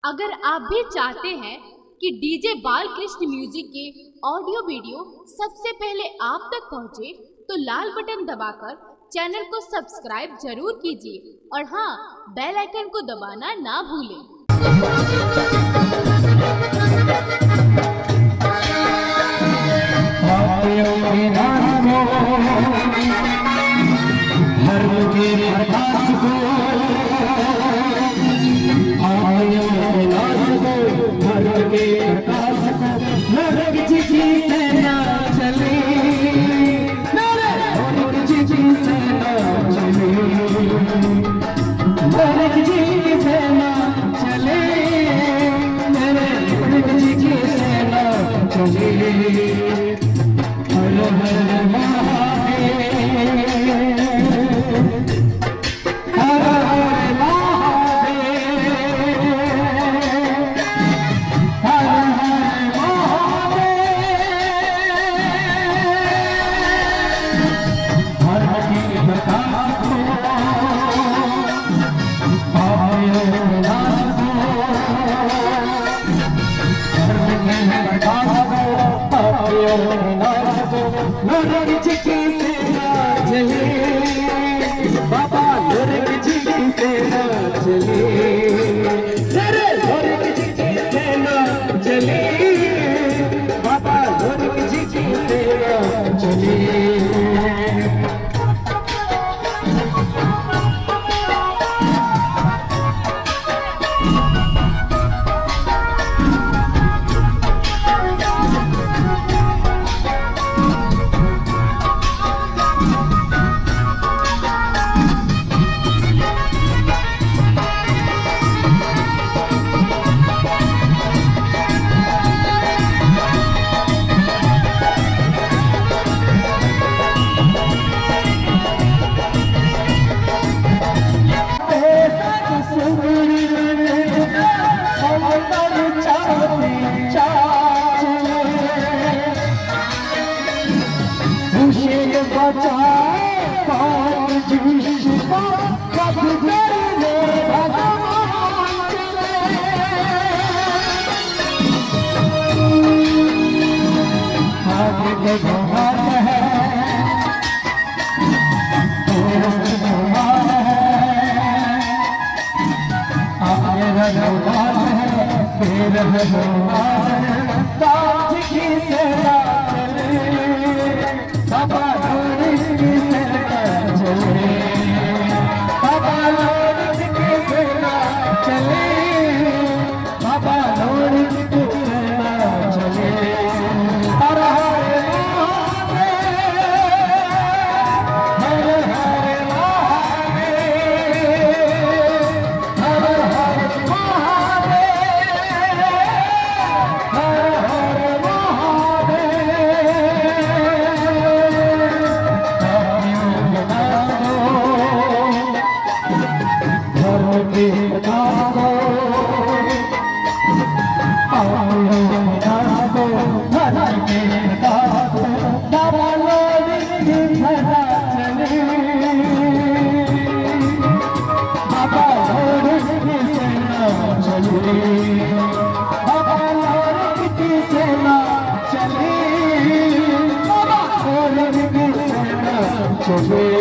अगर आप भी चाहते हैं कि डीजे बालकृष्ण म्यूजिक के ऑडियो वीडियो सबसे पहले आप तक पहुंचे, तो लाल बटन दबाकर चैनल को सब्सक्राइब जरूर कीजिए और हाँ, बेल आइकन को दबाना ना भूलें। बाबा लोरग जी से ना चले, लोरग जी से ना चले, बाबा लोरग जी से ना चले। चले